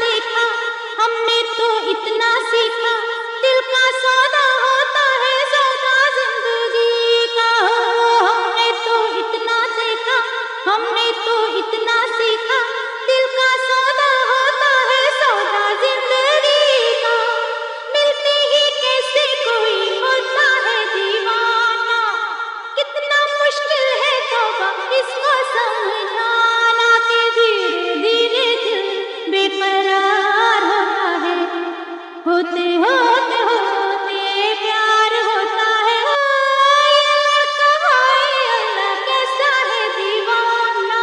देखा, हमने तो इतना सीखा, दिल का सौदा होता है सौदा जिंदगी का। हमने तो इतना देखा, हमने तो इतना सीखा, दिल का सौदा होता है सौदा जिंदगी का। मिलते ही कैसे कोई होता है दीवाना, कितना मुश्किल है तौबा इसको समझाना कि धीरे धीरे दिल बेकरार होता है, होते होते होते प्यार होता है। ये लड़का हाय अल्लाह कैसा है दीवाना।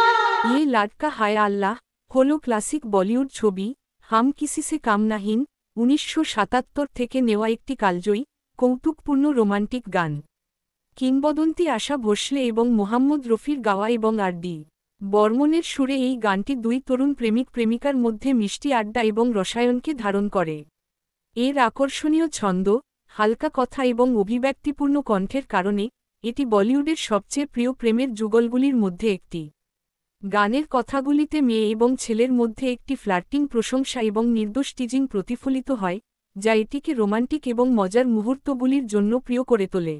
ये लाडका हाय আল্লাহ হল ক্লাসিক বলিউড ছবি হাম কিসি সে কাম নাহিন ১৯৭৭ থেকে নেওয়া একটি কালজয়ী কৌতুকপূর্ণ রোমান্টিক গান। কিংবদন্তি আশা ভোসলে এবং মোহাম্মদ রফির গাওয়া এবং আর.ডি. বর্মনের সুরে এই গানটি দুই তরুণ প্রেমিক প্রেমিকার মধ্যে মিষ্টি আড্ডা এবং রসায়নকে ধারণ করে। এর আকর্ষণীয় ছন্দ, হালকা কথা এবং অভিব্যক্তিপূর্ণ কণ্ঠের কারণে এটি বলিউডের সবচেয়ে প্রিয় প্রেমের যুগলগুলির মধ্যে একটি। গানের কথাগুলিতে মেয়ে এবং ছেলের মধ্যে একটি ফ্লার্টিং প্রশংসা এবং নির্দোষ টিজিং প্রতিফলিত হয়, যা এটিকে রোমান্টিক এবং মজার মুহূর্তগুলির জন্য প্রিয় করে তোলে।